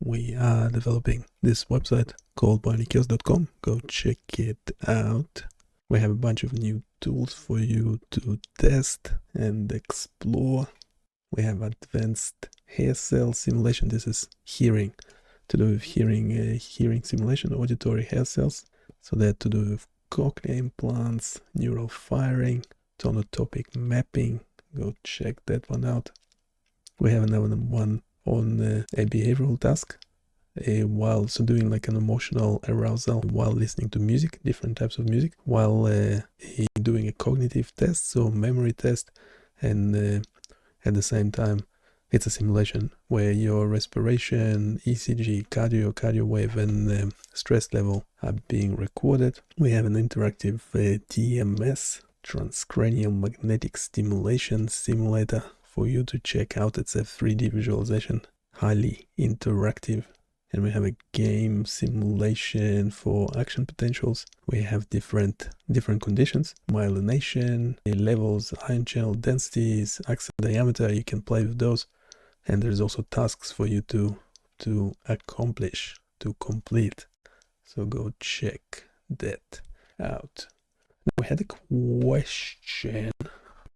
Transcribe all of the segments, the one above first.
we are developing this website called BioniChaos.com. Go check it out. We have a bunch of new tools for you to test and explore. We have advanced hair cell simulation. This is hearing, to do with hearing simulation, auditory hair cells. So that to do with cochlear implants, neural firing, tonotopic mapping. Go check that one out. We have another one on a behavioral task, while doing like an emotional arousal while listening to music, different types of music, while doing a cognitive test, so memory test, and at the same time it's a simulation where your respiration, ECG, cardio wave, and stress level are being recorded. We have an interactive TMS, Transcranial Magnetic Stimulation Simulator, for you to check out. It's a 3D visualization, highly interactive. And we have a game simulation for action potentials. We have different conditions, myelination, levels, ion channel densities, axon diameter. You can play with those. And there's also tasks for you to accomplish, to complete. So go check that out. Now we had a question.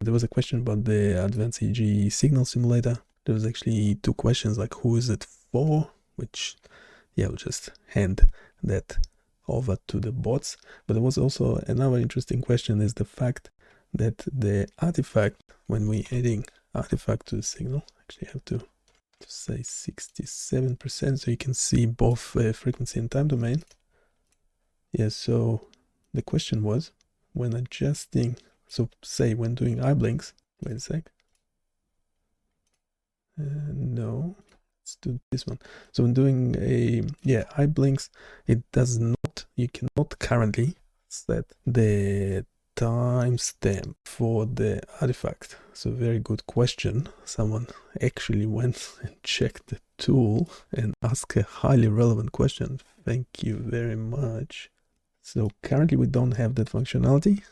There was a question about the Advanced EEG Signal Simulator. There was actually two questions, like who is it for? Which, yeah, we'll just hand that over to the bots. But there was also another interesting question, is the fact that the artifact, when we're adding artifact to the signal, actually have to say 67%, so you can see both frequency and time domain. Yeah, so the question was, when adjusting, so say when doing eye blinks, wait a sec. No, let's do this one. So when doing eye blinks, it does not, you cannot currently set the timestamp for the artifact. So very good question. Someone actually went and checked the tool and asked a highly relevant question. Thank you very much. So currently we don't have that functionality.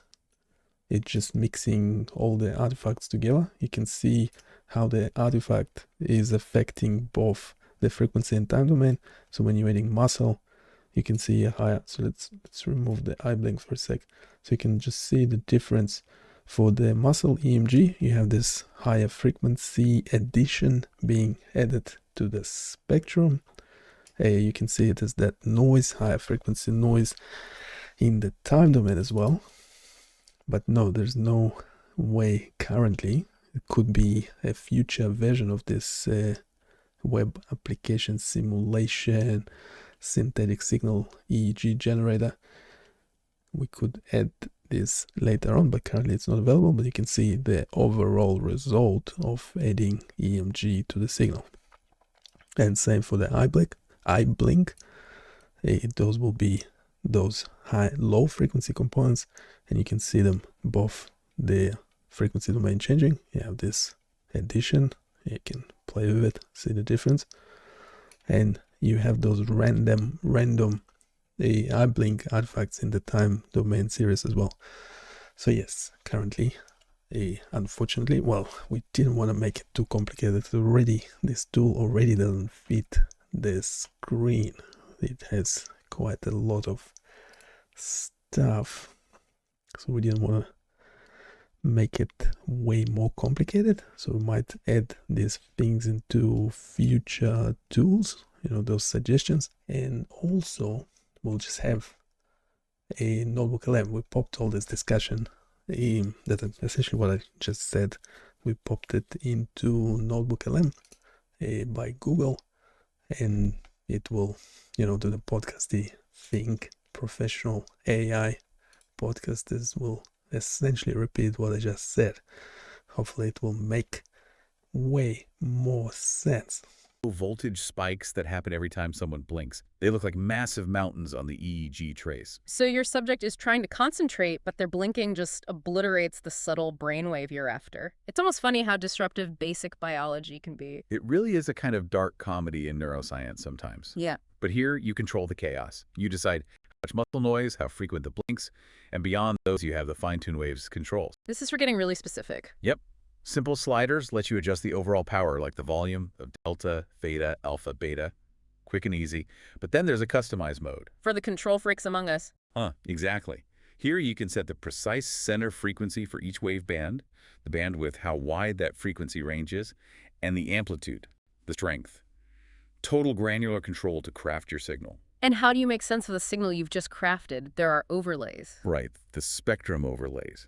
It's just mixing all the artifacts together. You can see how the artifact is affecting both the frequency and time domain. So when you're adding muscle, you can see a higher. So let's remove the eye blink for a sec. So you can just see the difference. For the muscle EMG, you have this higher frequency addition being added to the spectrum. You can see it as that noise, higher frequency noise in the time domain as well. But no, there's no way currently. It could be a future version of this web application simulation synthetic signal EEG generator. We could add this later on, but currently it's not available. But you can see the overall result of adding EMG to the signal. And same for the eye blink. Those will be those low frequency components, and you can see them both, the frequency domain changing. You have this addition, you can play with it, see the difference, and you have those random eye blink artifacts in the time domain series as well. So yes, currently, unfortunately, well, we didn't want to make it too complicated. This tool already doesn't fit the screen. It has quite a lot of stuff, so we didn't want to make it way more complicated. So we might add these things into future tools, those suggestions. And also we'll just have a notebook LM. We popped all this discussion, that essentially what I just said, we popped it into notebook LM by Google, and it will do the podcasty thing. Professional AI podcasters will essentially repeat what I just said. Hopefully it will make way more sense. Voltage spikes that happen every time someone blinks. They look like massive mountains on the EEG trace. So your subject is trying to concentrate, but their blinking just obliterates the subtle brainwave you're after. It's almost funny how disruptive basic biology can be. It really is a kind of dark comedy in neuroscience sometimes. Yeah. But here you control the chaos. You decide how much muscle noise, how frequent the blinks, and beyond those you have the fine-tuned waves controls. This is for getting really specific. Yep. Simple sliders let you adjust the overall power, like the volume of delta, theta, alpha, beta. quick and easy. But then there's a customized mode. For the control freaks among us. Exactly. Here you can set the precise center frequency for each wave band, the bandwidth, how wide that frequency range is, and the amplitude, the strength. Total granular control to craft your signal. And how do you make sense of the signal you've just crafted? There are overlays. Right, the spectrum overlays.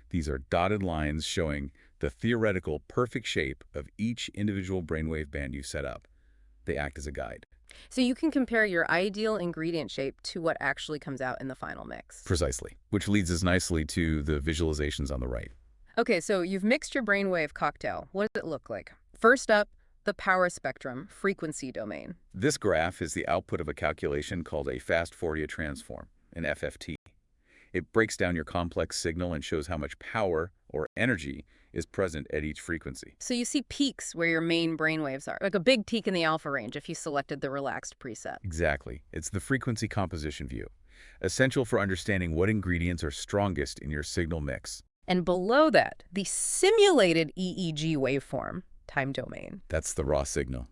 These are dotted lines showing the theoretical perfect shape of each individual brainwave band you set up. They act as a guide. So you can compare your ideal ingredient shape to what actually comes out in the final mix. Precisely, which leads us nicely to the visualizations on the right. Okay, so you've mixed your brainwave cocktail. What does it look like? First up, the power spectrum, frequency domain. This graph is the output of a calculation called a fast Fourier transform, an FFT. It breaks down your complex signal and shows how much power or energy is present at each frequency. So you see peaks where your main brainwaves are, like a big peak in the alpha range if you selected the relaxed preset. Exactly. It's the frequency composition view, essential for understanding what ingredients are strongest in your signal mix. And below that, the simulated EEG waveform, time domain. That's the raw signal.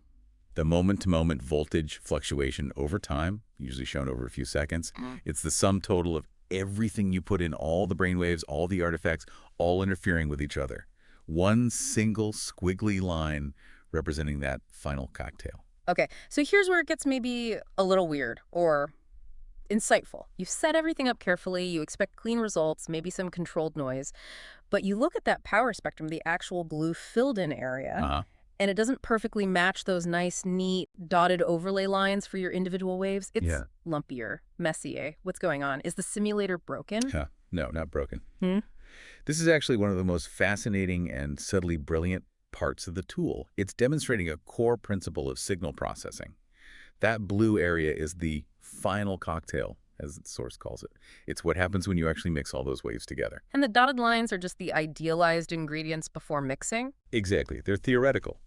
The moment-to-moment voltage fluctuation over time, usually shown over a few seconds. It's the sum total of everything you put in, all the brainwaves, all the artifacts, all interfering with each other. One single squiggly line representing that final cocktail. Okay, so here's where it gets maybe a little weird or insightful. You've set everything up carefully, you expect clean results, maybe some controlled noise, but you look at that power spectrum, the actual blue filled-in area, and it doesn't perfectly match those nice, neat, dotted overlay lines for your individual waves. It's lumpier, messier. What's going on? Is the simulator broken? No, not broken. This is actually one of the most fascinating and subtly brilliant parts of the tool. It's demonstrating a core principle of signal processing. That blue area is the final cocktail, as the source calls it. It's what happens when you actually mix all those waves together. And the dotted lines are just the idealized ingredients before mixing? Exactly. They're theoretical.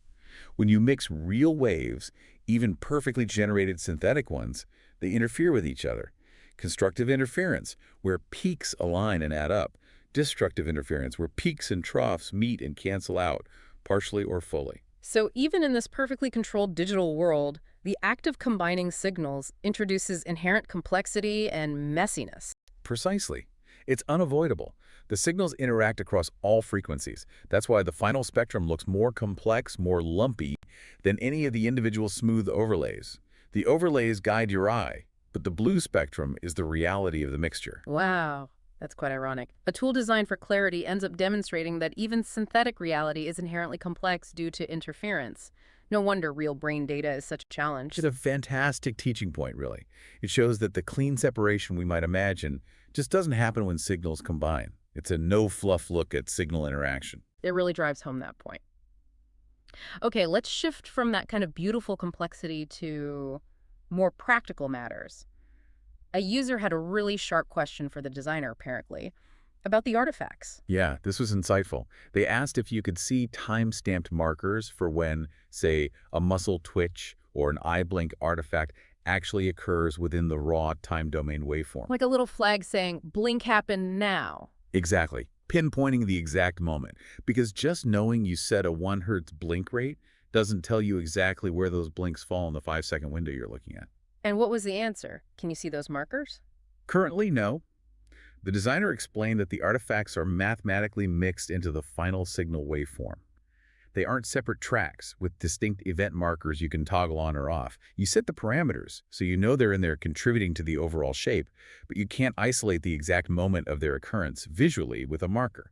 When you mix real waves, even perfectly generated synthetic ones, they interfere with each other. Constructive interference, where peaks align and add up. Destructive interference, where peaks and troughs meet and cancel out, partially or fully. So even in this perfectly controlled digital world, the act of combining signals introduces inherent complexity and messiness. Precisely. It's unavoidable. The signals interact across all frequencies. That's why the final spectrum looks more complex, more lumpy than any of the individual smooth overlays. The overlays guide your eye, but the blue spectrum is the reality of the mixture. Wow. That's quite ironic. A tool designed for clarity ends up demonstrating that even synthetic reality is inherently complex due to interference. No wonder real brain data is such a challenge. It's a fantastic teaching point, really. It shows that the clean separation we might imagine just doesn't happen when signals combine. It's a no-fluff look at signal interaction. It really drives home that point. Okay, let's shift from that kind of beautiful complexity to more practical matters. A user had a really sharp question for the designer, apparently, about the artifacts. Yeah, this was insightful. They asked if you could see time-stamped markers for when, say, a muscle twitch or an eye blink artifact actually occurs within the raw time domain waveform. Like a little flag saying, blink happened now. Exactly. Pinpointing the exact moment. Because just knowing you set a 1 Hz blink rate doesn't tell you exactly where those blinks fall in the 5-second window you're looking at. And what was the answer? Can you see those markers? Currently, no. The designer explained that the artifacts are mathematically mixed into the final signal waveform. They aren't separate tracks with distinct event markers you can toggle on or off. You set the parameters, so you know they're in there contributing to the overall shape, but you can't isolate the exact moment of their occurrence visually with a marker.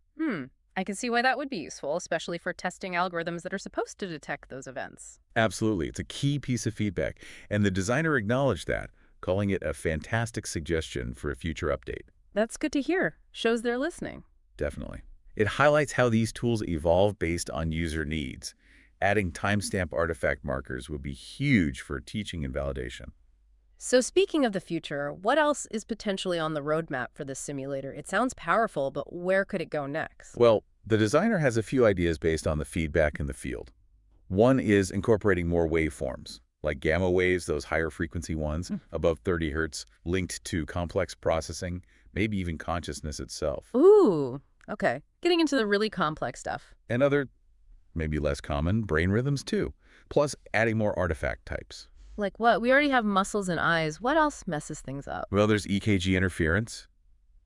I can see why that would be useful, especially for testing algorithms that are supposed to detect those events. Absolutely. It's a key piece of feedback, and the designer acknowledged that, calling it a fantastic suggestion for a future update. That's good to hear. Shows they're listening. Definitely. It highlights how these tools evolve based on user needs. Adding timestamp artifact markers would be huge for teaching and validation. So speaking of the future, what else is potentially on the roadmap for this simulator? It sounds powerful, but where could it go next? Well, the designer has a few ideas based on the feedback in the field. One is incorporating more waveforms, like gamma waves, those higher frequency ones, above 30 Hz, linked to complex processing, maybe even consciousness itself. Ooh, okay. Getting into the really complex stuff. And other, maybe less common, brain rhythms too. Plus, adding more artifact types. Like what? We already have muscles and eyes. What else messes things up? Well, there's EKG interference,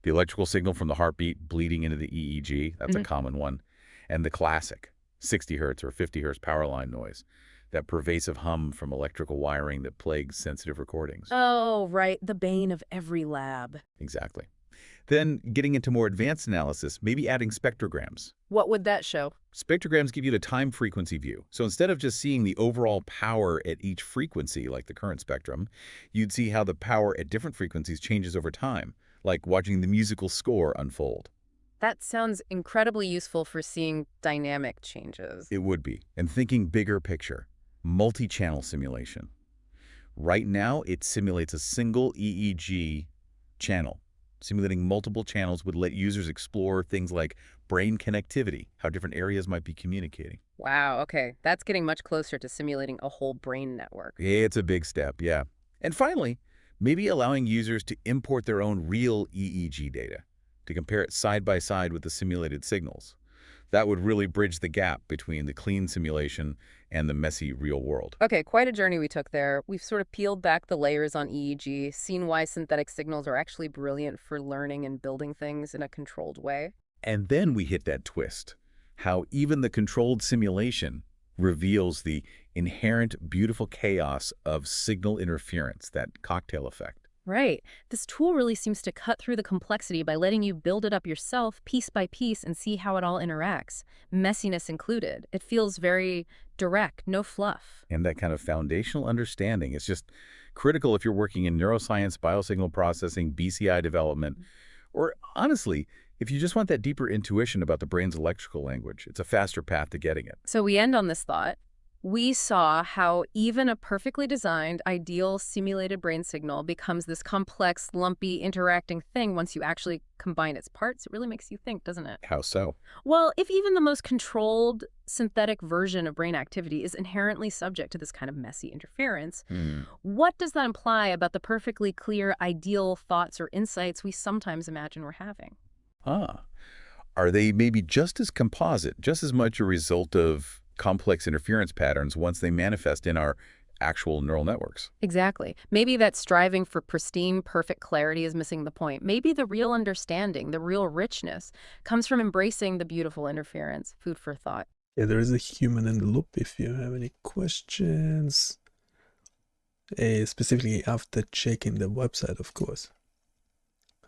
the electrical signal from the heartbeat bleeding into the EEG. That's a common one. And the classic 60 hertz or 50 hertz power line noise, that pervasive hum from electrical wiring that plagues sensitive recordings. Oh, right. The bane of every lab. Exactly. Then, getting into more advanced analysis, maybe adding spectrograms. What would that show? Spectrograms give you the time frequency view. So instead of just seeing the overall power at each frequency, like the current spectrum, you'd see how the power at different frequencies changes over time, like watching the musical score unfold. That sounds incredibly useful for seeing dynamic changes. It would be. And thinking bigger picture, multi-channel simulation. Right now, it simulates a single EEG channel. Simulating multiple channels would let users explore things like brain connectivity, how different areas might be communicating. Wow, okay. That's getting much closer to simulating a whole brain network. It's a big step, yeah. And finally, maybe allowing users to import their own real EEG data, to compare it side by side with the simulated signals. That would really bridge the gap between the clean simulation and the messy real world. Okay, quite a journey we took there. We've sort of peeled back the layers on EEG, seen why synthetic signals are actually brilliant for learning and building things in a controlled way. And then we hit that twist, how even the controlled simulation reveals the inherent beautiful chaos of signal interference, that cocktail effect. Right. This tool really seems to cut through the complexity by letting you build it up yourself piece by piece and see how it all interacts, messiness included. It feels very direct, no fluff. And that kind of foundational understanding is just critical if you're working in neuroscience, biosignal processing, BCI development, or honestly, if you just want that deeper intuition about the brain's electrical language. It's a faster path to getting it. So we end on this thought. We saw how even a perfectly designed, ideal simulated brain signal becomes this complex, lumpy, interacting thing once you actually combine its parts. It really makes you think, doesn't it? How so? Well, if even the most controlled synthetic version of brain activity is inherently subject to this kind of messy interference, what does that imply about the perfectly clear, ideal thoughts or insights we sometimes imagine we're having? Are they maybe just as composite, just as much a result of complex interference patterns once they manifest in our actual neural networks? Exactly. Maybe that striving for pristine, perfect clarity is missing the point. Maybe the real understanding, the real richness, comes from embracing the beautiful interference. Food for thought. Yeah, there is a human in the loop if you have any questions. Specifically after checking the website, of course.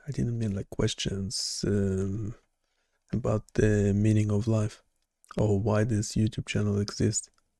I didn't mean like questions about the meaning of life or why this YouTube channel exists.